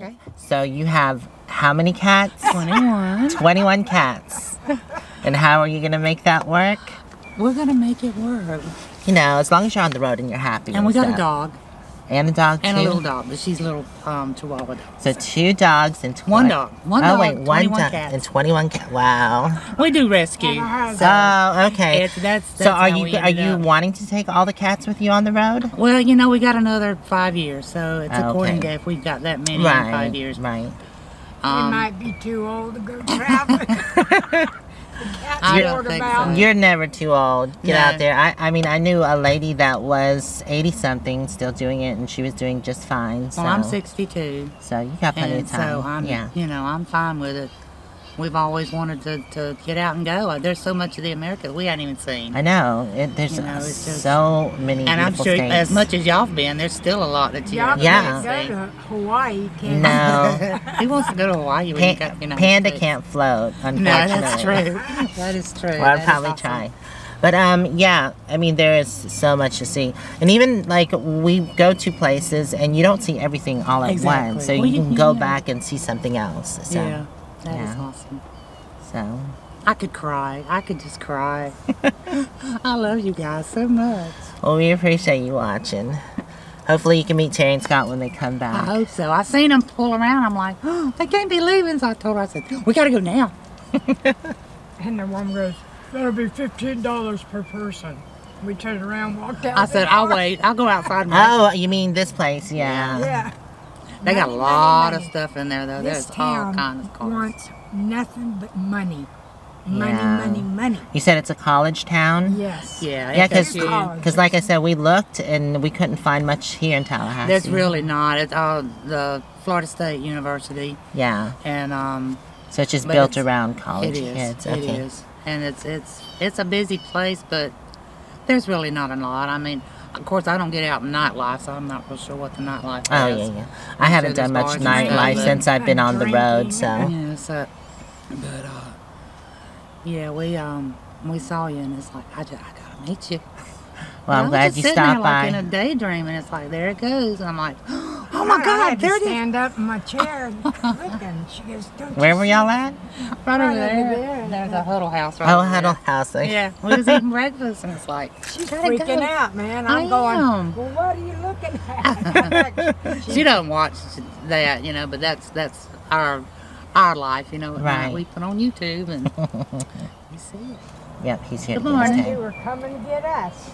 Okay. So you have how many cats? 21. 21 cats. And how are you going to make that work? We're going to make it work. You know, as long as you're on the road and you're happy. And we got stuff. a dog. And a dog too? And a little dog, but she's a little Chihuahua dog. So 2 dogs and one dog. One dog, wait, 21 dog cats. and 21 cats. Wow. We do rescue. Oh, okay. That's so are how you we ended up. wanting to take all the cats with you on the road? Well, you know, we got another 5 years, so it's Okay. according to if we've got that many in 5 years. Right. You might be too old to go traveling. I don't think so. You're never too old. Get No. out there. I mean, I knew a lady that was 80-something still doing it, and she was doing just fine. So. Well, I'm 62. So you got plenty of time. So I'm, yeah. you know, I'm fine with it. We've always wanted to get out and go. There's so much of the America that we hadn't even seen. I know. There's You know, it's just- so many And I'm beautiful sure states. as much as y'all have been, there's still a lot that you Y'all Yeah. can't go to Hawaii, can No. Who wants to go to Hawaii when you got United Panda States? can't float, No, unfortunately. that's true. That is true. Well, I'd That is probably awesome. try. But yeah, I mean, there is so much to see. And even like we go to places and you don't see everything all at Exactly. once. So Well, you can go yeah. back and see something else. So, Yeah, that is yeah. awesome. So, I could cry. I could just cry. I love you guys so much. well, we appreciate you watching. Hopefully you can meet Terry and Scott when they come I back. hope so. I seen them pull around. I'm like, oh, they can't be leaving. So I told her, I said, we got to go now. And the woman goes, that'll be $15 per person. We turned around, walked out. I said, I'll wait. I'll go outside and wait. Oh, you mean this place? Yeah. Yeah. They got a Money, lot money, of stuff in there, though. This There's all town kinds of cars. wants nothing but money. Money, Yeah. money, money. You said it's a college town? Yes. Yeah, Yeah, it's Huge. because like I said, we looked and we couldn't find much here in Tallahassee. There's really not. It's all the Florida State University, Yeah. and So it's just But built it's- around college it is. kids. It Okay. is, and it's a busy place, but there's really not a lot. I mean, of course, I don't get out in nightlife, so I'm not real sure what the nightlife Oh is. yeah, yeah. I haven't there's done much bars and stuff, nightlife but- since I've been on the road, Drinking. so Yeah, so, but yeah, we saw you, and it's like I gotta meet you. well, I'm I was glad just you sitting there stopped like in by. a daydream, and it's like there it goes, and I'm like, oh my I God, had there to it is, stand up in my chair and looking. She goes, don't Where you were see y'all at? right over over there. there. There's a huddle house right Oh, over Huddle there. House. Okay. Yeah, we was eating breakfast, and it's like She's gotta freaking go. out, man. I I'm going, am. well, what are you looking at? She doesn't watch that, you know, but that's our life, you know. At night Right. we put on YouTube and we see it. Yep, he's here. Good to get morning. his You tail. were coming to get us.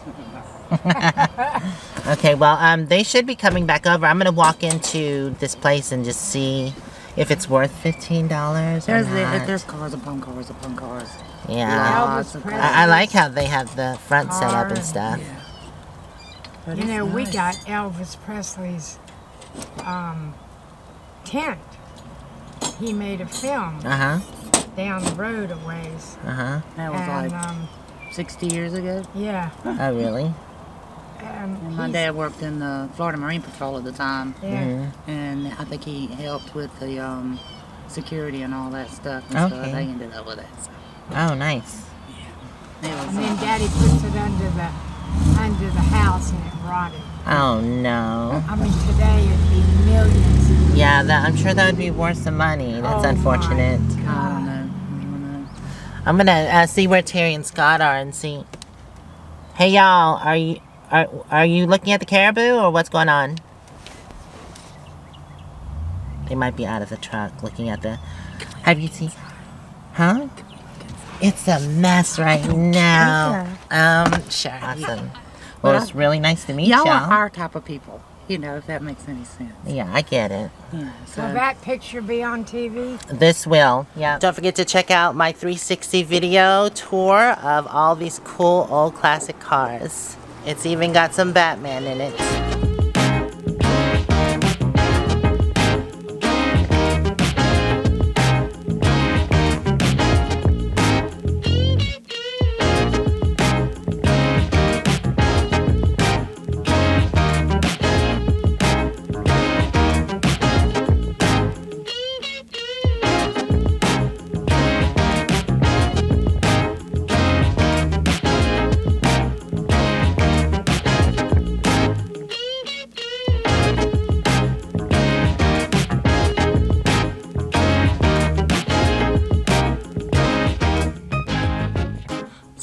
Okay, well, they should be coming back over. I'm gonna walk into this place and just see if it's worth $15 or not. There's cars upon cars upon cars. Yeah, Lots of Elvis cars. I like how they have the front set up and Car. stuff. Yeah. But You it's know, we nice. got Elvis Presley's tent. He made a film Uh huh. down the road a ways. Uh huh. That was And, like 60 years ago. yeah. Oh really? And my he's- dad worked in the Florida Marine Patrol at the time, Yeah. Mhm. and I think he helped with the security and all that stuff. And so Okay. they ended up with it. So Oh nice. it was, And then Daddy puts it under the house and it rotted. Oh no. I mean, today it'd be millions. Yeah, I'm sure that would be worth some money. That's Oh, unfortunate. I don't know. I don't know. I'm gonna see where Terry and Scott are and see. Hey y'all, are you looking at the caribou or what's going on? They might be out of the truck looking at the. Have you seen? Huh? It's a mess right now. Sure. Awesome. Well, it's really nice to meet Y'all are y'all. our type of people, you know, if that makes any sense. Yeah, I get it. Yeah, so Will that picture be on TV? This will, yeah. Don't forget to check out my 360 video tour of all these cool old classic cars. It's even got some Batman in it.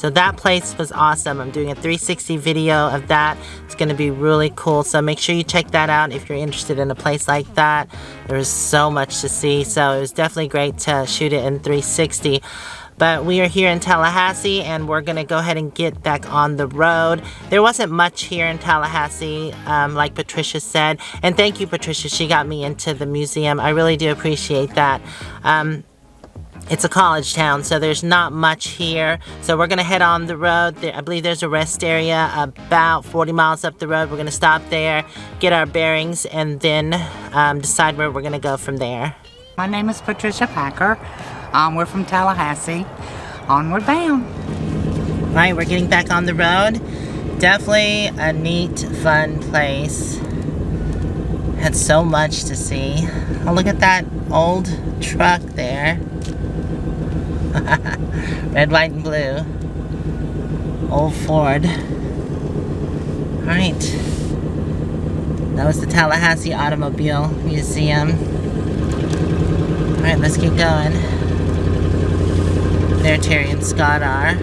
So that place was awesome. I'm doing a 360 video of that. It's going to be really cool. So make sure you check that out if you're interested in a place like that. There was so much to see. So it was definitely great to shoot it in 360. But we are here in Tallahassee and we're going to go ahead and get back on the road. There wasn't much here in Tallahassee, like Patricia said. And thank you, Patricia. She got me into the museum. I really do appreciate that. It's a college town, so there's not much here. So we're going to head on the road. I believe there's a rest area about 40 miles up the road. We're going to stop there, get our bearings, and then decide where we're going to go from there. My name is Patricia Packer. We're from Tallahassee. Onward bound. Alright, we're getting back on the road. Definitely a neat, fun place. Had so much to see. Oh, look at that old truck there. Red, white, and blue. Old Ford. Alright. That was the Tallahassee Automobile Museum. Alright, let's keep going. There Terry and Scott are.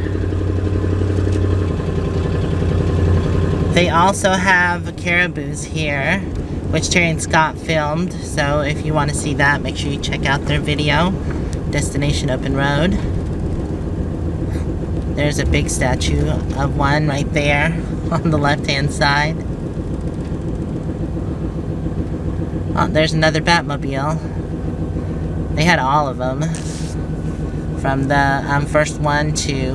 They also have caribous here, which Terry and Scott filmed. So if you want to see that, make sure you check out their video. Destination Open Road. There's a big statue of one right there on the left-hand side. Oh, there's another Batmobile. They had all of them. From the first one to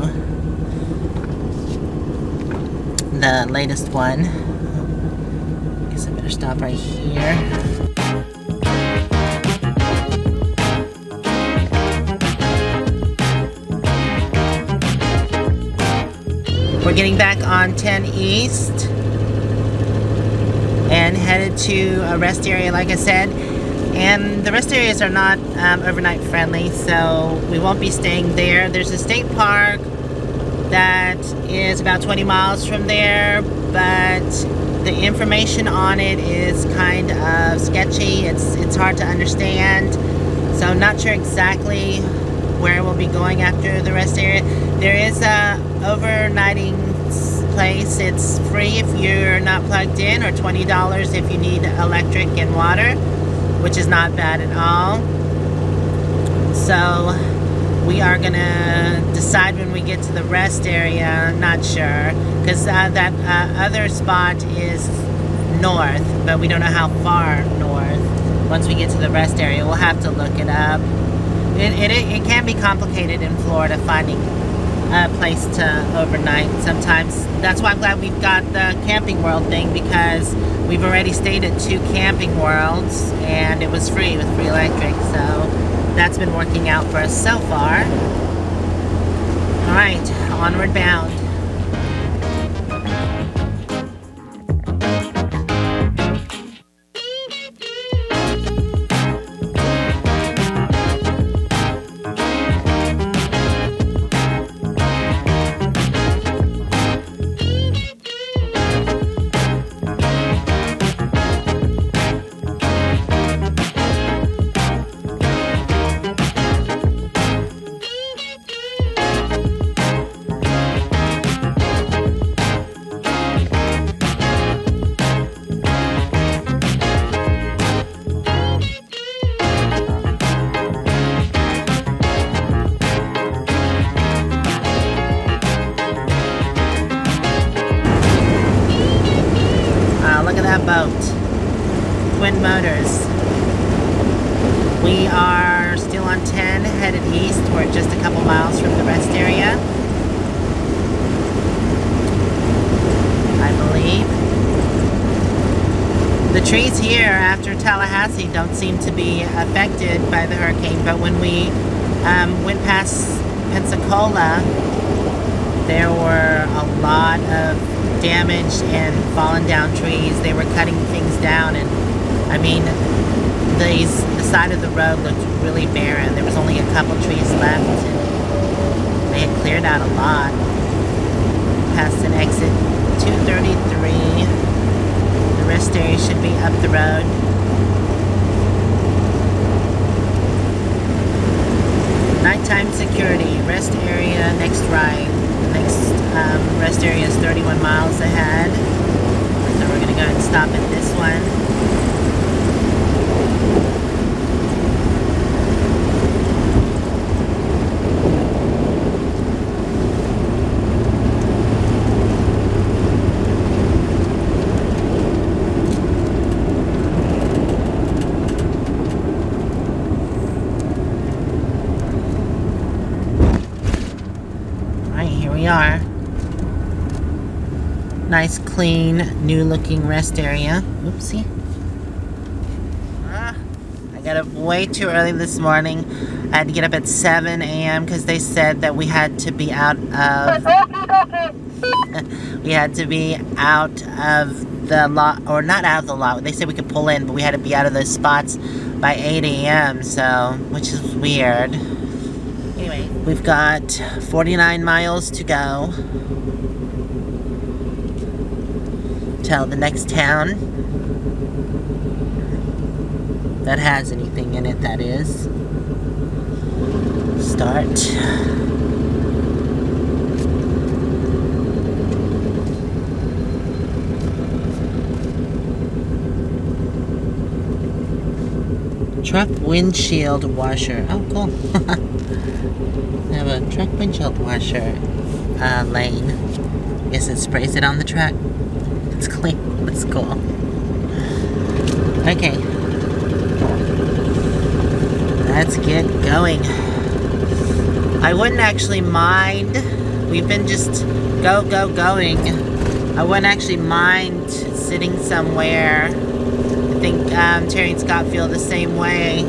the latest one. Guess I better stop right here. We're getting back on 10 East and headed to a rest area, like I said. And the rest areas are not overnight friendly, so we won't be staying there. There's a state park that is about 20 miles from there, but the information on it is kind of sketchy. It's hard to understand, so I'm not sure exactly where we'll be going after the rest area. There is a overnighting place. It's free if you're not plugged in, or $20 if you need electric and water, which is not bad at all. So we are gonna decide when we get to the rest area. Not sure, because that other spot is north, but we don't know how far north. Once we get to the rest area, we'll have to look it up. It can be complicated in Florida finding a place to overnight sometimes. That's why I'm glad we've got the Camping World thing, because we've already stayed at 2 Camping Worlds and it was free with free electric, so that's been working out for us so far. Alright, onward bound. Boat. Twin motors. We are still on 10, headed east. We're just a couple miles from the rest area, I believe. The trees here after Tallahassee don't seem to be affected by the hurricane, but when we went past Pensacola, there were a lot of damaged and fallen down trees. They were cutting things down, and I mean, the side of the road looked really barren. There was only a couple trees left, and they had cleared out a lot. Past an exit 233. The rest area should be up the road. Nighttime security, rest area next right, next miles ahead. So we're gonna go ahead and stop at this one. Are. Nice, clean, new-looking rest area. Oopsie. I got up way too early this morning. I had to get up at 7 a.m. because they said that we had to be out of we had to be out of the lot, or not out of the lot. They said we could pull in, but we had to be out of those spots by 8 a.m. So, which is weird. Anyway, we've got 49 miles to go till the next town that has anything in it, that is. Start. Truck windshield washer. Oh, cool. I have a truck windshield washer lane. I guess it sprays it on the truck. It's clean. That's cool. Okay. Let's get going. I wouldn't actually mind. We've been just going. I wouldn't actually mind sitting somewhere. I think Terry and Scott feel the same way.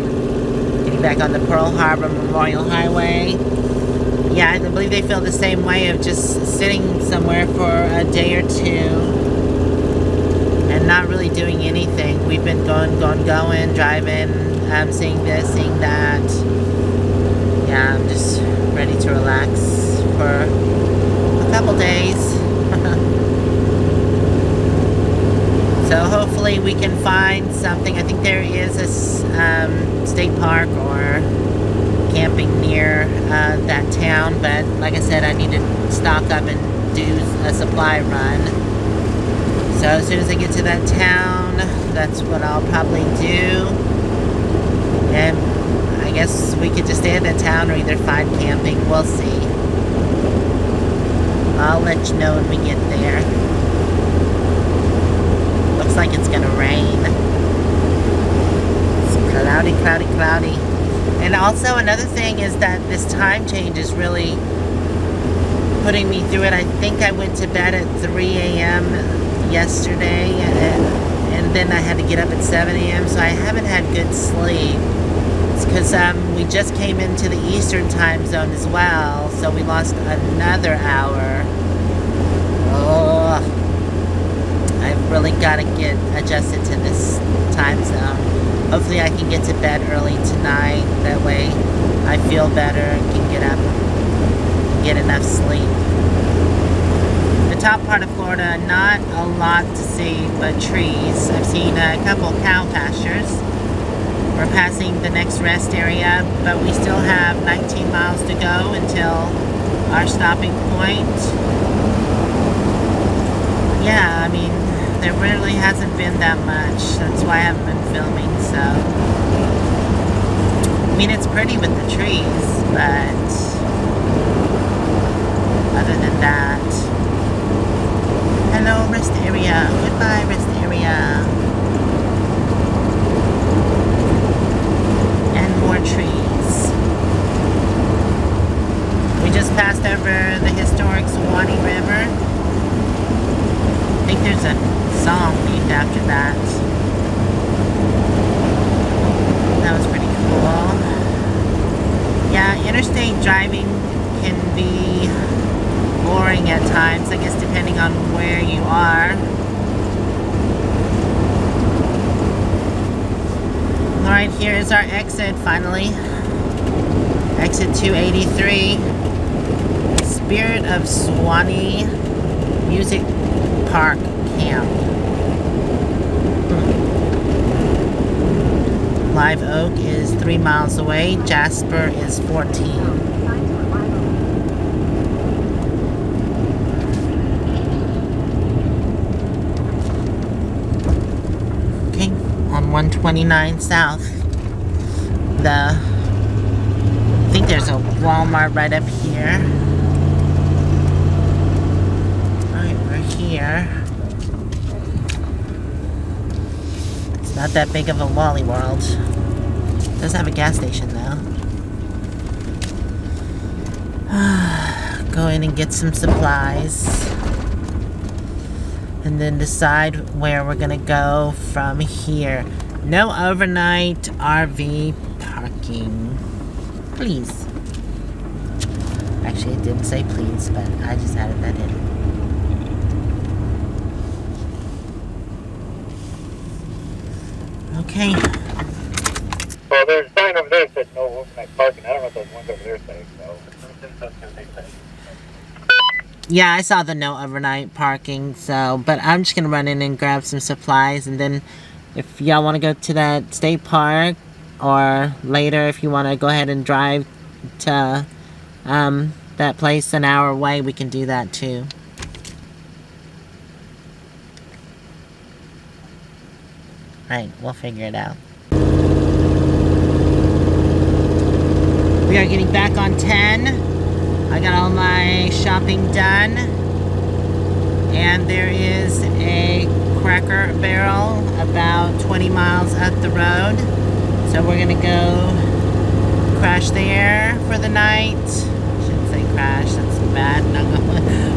Getting back on the Pearl Harbor Memorial Highway. Yeah, I believe they feel the same way of just sitting somewhere for a day or two and not really doing anything. We've been going, driving, seeing this, seeing that. Yeah, I'm just ready to relax for a couple days. So hopefully we can find something. I think there is a state park or camping near that town, but like I said, I need to stock up and do a supply run. So as soon as I get to that town, that's what I'll probably do. And I guess we could just stay at that town or either find camping. We'll see. I'll let you know when we get there. Looks like it's gonna rain. It's cloudy, cloudy, cloudy. And also another thing is that this time change is really putting me through it. I think I went to bed at 3 a.m. yesterday and then I had to get up at 7 a.m. so I haven't had good sleep. It's because we just came into the Eastern time zone as well, so we lost another hour. Oh, I've really got to get adjusted to this time zone. Hopefully I can get to bed early tonight. That way I feel better and can get up and get enough sleep. The top part of Florida, not a lot to see but trees. I've seen a couple cow pastures. We're passing the next rest area, but we still have 19 miles to go until our stopping point. Yeah, I mean, there really hasn't been that much. That's why I haven't been filming, so. I mean, it's pretty with the trees, but other than that. Hello, rest area. Goodbye, rest area. And more trees. We just passed over the historic Suwannee River. I think there's a song named after that. That was pretty cool. Yeah, interstate driving can be boring at times, I guess, depending on where you are. Alright, here is our exit finally. Exit 283. Spirit of Suwannee Music Park Camp. Live Oak is 3 miles away. Jasper is 14. 29 South. I think there's a Walmart right up here. Alright, we're here. It's not that big of a Wally World. It does have a gas station though. Go in and get some supplies. And then decide where we're gonna go from here. No overnight RV parking. Please. Actually, it didn't say please, but I just added that in. Okay. Well, there's a sign over there that says no overnight parking. I don't know if those ones over there say so. Yeah, I saw the no overnight parking, so, but I'm just gonna run in and grab some supplies, and then if y'all want to go to that state park, or later if you want to go ahead and drive to that place an hour away, we can do that too. Right, we'll figure it out. We are getting back on 10. I got all my shopping done, and there is a Cracker Barrel about 20 miles up the road, so we're gonna go crash there for the night. Shouldn't say crash, that's bad.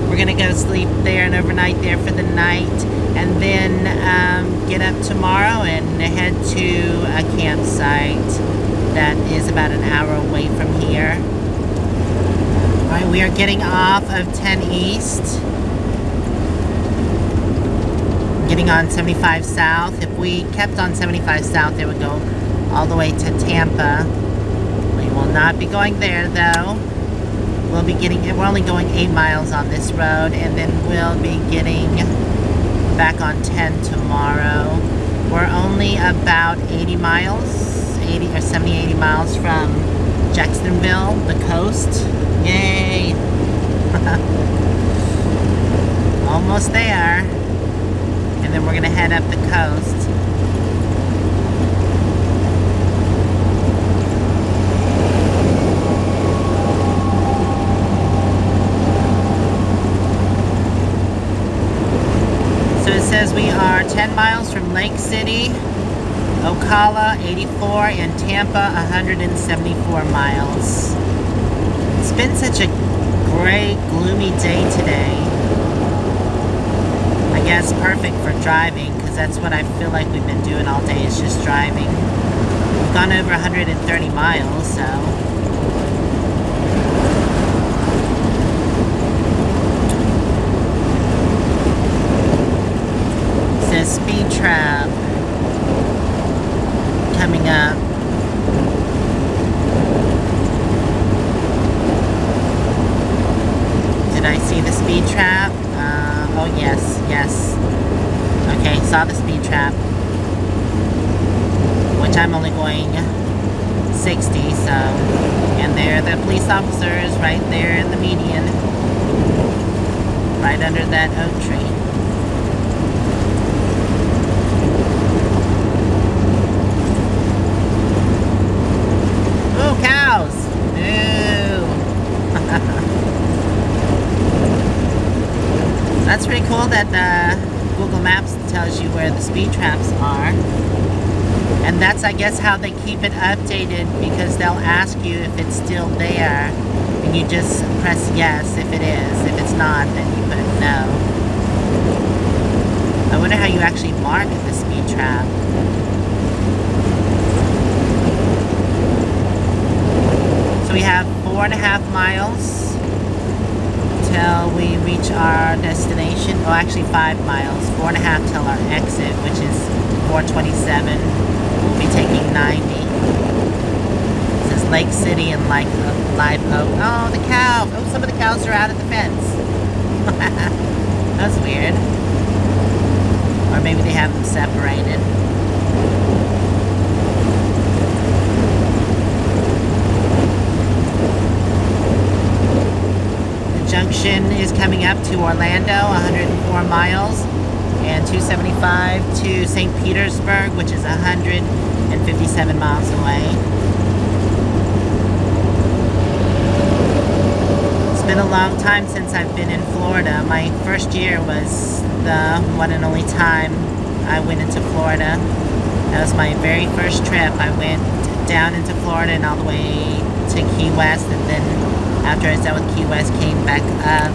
We're gonna go sleep there and overnight there for the night, and then get up tomorrow and head to a campsite that is about an hour away from here. Alright, we are getting off of 10 East. Getting on 75 South. If we kept on 75 South, it would go all the way to Tampa. We will not be going there though. We're only going 8 miles on this road, and then we'll be getting back on 10 tomorrow. We're only about 80 miles, 80 or 70, 80 miles from Jacksonville, the coast. Yay! Almost there. And then we're gonna head up the coast. So it says we are 10 miles from Lake City, Ocala 84, and Tampa 174 miles. It's been such a gray, gloomy day today. I guess perfect for driving, because that's what I feel like we've been doing all day, is just driving. We've gone over 130 miles, so. It says speed trap coming up. Did I see the speed trap? Oh yes, yes. Okay, saw the speed trap. Which I'm only going 60, so. And there the police officers right there in the median. Right under that oak tree. Ooh, cows! Ooh! That's pretty cool that Google Maps tells you where the speed traps are. And that's, I guess, how they keep it updated, because they'll ask you if it's still there, and you just press yes if it is. If it's not, then you put no. I wonder how you actually mark the speed trap. So we have 4.5 miles till we reach our destination. Oh, actually 5 miles. 4.5 till our exit, which is 427. We'll be taking 90. It says Lake City and Live Oak. Oh, the cows. Oh, some of the cows are out at the fence. That's weird. Or maybe they have them separated. Junction is coming up to Orlando, 104 miles, and 275 to St. Petersburg, which is 157 miles away. It's been a long time since I've been in Florida. My first year was the one and only time I went into Florida. That was my very first trip. I went down into Florida and all the way to Key West, and then after I was done with Key West, came back up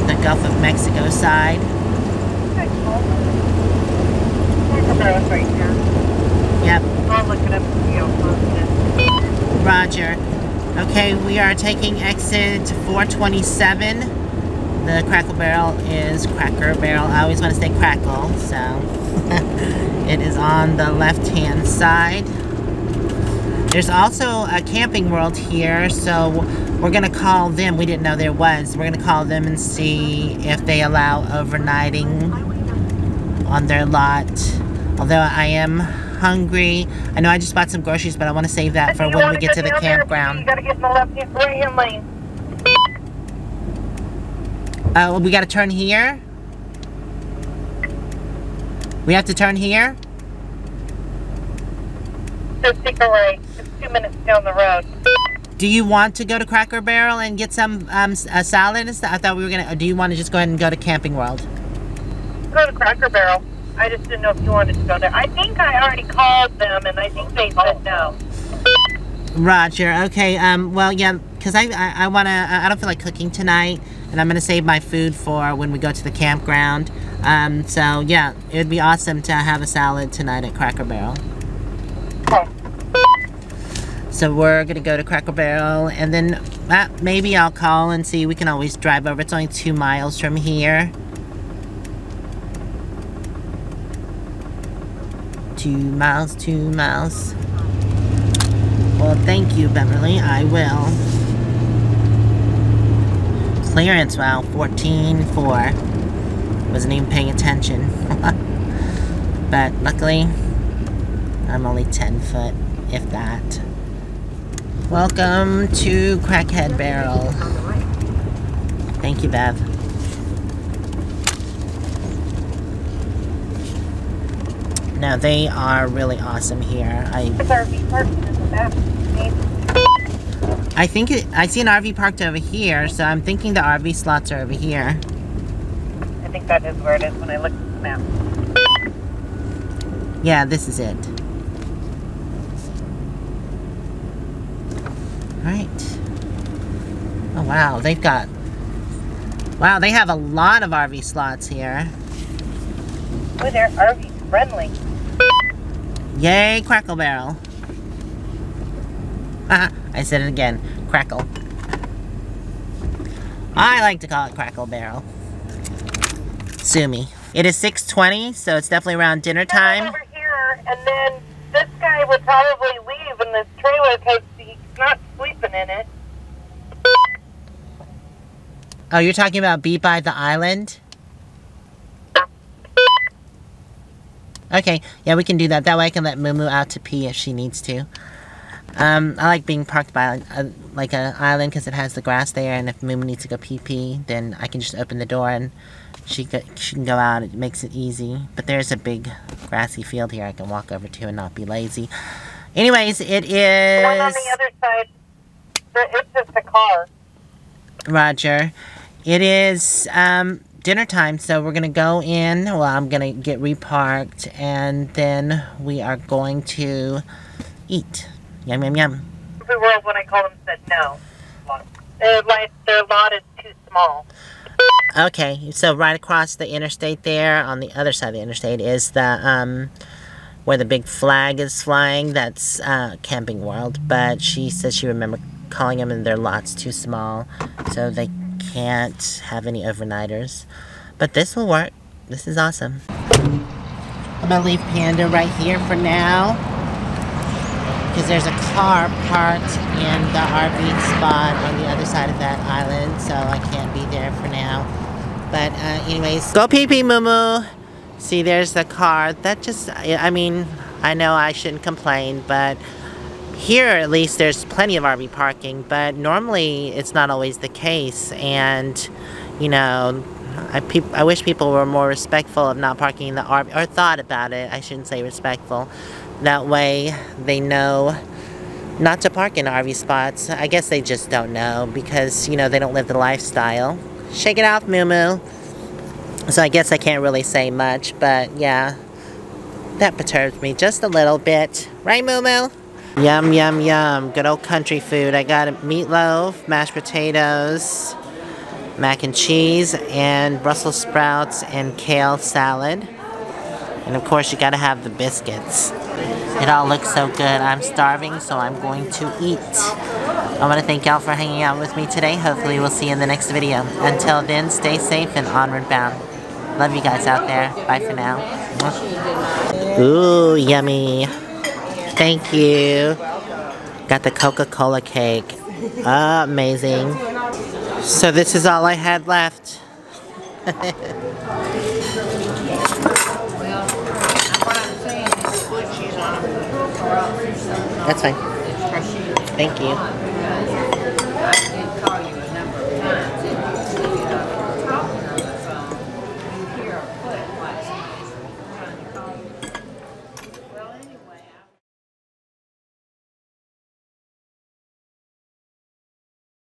the Gulf of Mexico side. Right here. Yep. I'll look it up and see how close it is. Roger. Okay, we are taking exit 427. The Crackle Barrel is Cracker Barrel. I always want to say Crackle, so it is on the left-hand side. There's also a Camping World here, so we're going to call them. We didn't know there was. We're going to call them and see if they allow overnighting on their lot. Although I am hungry. I know I just bought some groceries, but I want to save that for when we get to the campground. You gotta get in the left-hand right-hand lane. We got to turn here? We have to turn here? So stick right. It's 2 minutes down the road. Do you want to go to Cracker Barrel and get some a salad and stuff? I thought we were gonna. Or do you want to just go ahead and go to Camping World? Go to Cracker Barrel. I just didn't know if you wanted to go there. I think I already called them, and I think they said no. Roger. Okay. Well, yeah, because I wanna. I don't feel like cooking tonight, and I'm gonna save my food for when we go to the campground. So yeah, it would be awesome to have a salad tonight at Cracker Barrel. Okay. So we're gonna go to Cracker Barrel, and then maybe I'll call and see. We can always drive over. It's only 2 miles from here. 2 miles, 2 miles. Well, thank you, Beverly. I will. Clearance, wow, 14.4. Wasn't even paying attention. But luckily, I'm only 10 foot, if that. Welcome to Crackhead Barrel. Thank you, Bev. No, they are really awesome here. I think I see an RV parked over here, so I'm thinking the RV slots are over here. I think that is where it is when I look at the map. Yeah, this is it. Alright. Oh wow, they have a lot of RV slots here. Oh, they're RV friendly. Yay, Crackle Barrel. I said it again. Crackle. I like to call it Crackle Barrel. Sue me. It is 6:20, so it's definitely around dinner time. Over here, and then this guy would probably leave in this trailer because he's not sleeping in it. Oh, you're talking about Be By the Island? Okay, yeah, we can do that. That way I can let moo-moo out to pee if she needs to. I like being parked by like an island because it has the grass there, and if moo-moo needs to go pee-pee, then I can just open the door and she can go out. It makes it easy. But there's a big grassy field here I can walk over to and not be lazy. Anyways, it is... One on the other side, it's just a car. Roger. It is dinner time, so we're going to go in. Well, I'm going to get reparked, and then we are going to eat. Yum, yum, yum. The world, when I called them, said no. Their lot is too small. Okay, so right across the interstate there, on the other side of the interstate, is the, where the big flag is flying. That's Camping World, but she says she remembered calling them and their lot's too small, so they can't have any overnighters. But this will work. This is awesome. I'm gonna leave Panda right here for now, because there's a car parked in the RV spot on the other side of that island, so I can't be there for now. But anyways, go pee-pee, moo-moo. See, there's the car. That just, I mean, I know I shouldn't complain, but here at least there's plenty of RV parking, but normally it's not always the case. And, you know, I wish people were more respectful of not parking in the RV, or thought about it. I shouldn't say respectful. That way they know not to park in RV spots. I guess they just don't know because, you know, they don't live the lifestyle. Shake it off, moo-moo. So I guess I can't really say much, but yeah, that perturbs me just a little bit. Right, moo-moo? Yum, yum, yum. Good old country food. I got a meatloaf, mashed potatoes, mac and cheese, and Brussels sprouts and kale salad. And of course, you gotta have the biscuits. It all looks so good. I'm starving, so I'm going to eat. I want to thank y'all for hanging out with me today. Hopefully, we'll see you in the next video. Until then, stay safe and onward bound. Love you guys out there. Bye for now. Ooh, yummy. Thank you. Got the Coca-Cola cake. Amazing. So this is all I had left. That's fine. Thank you.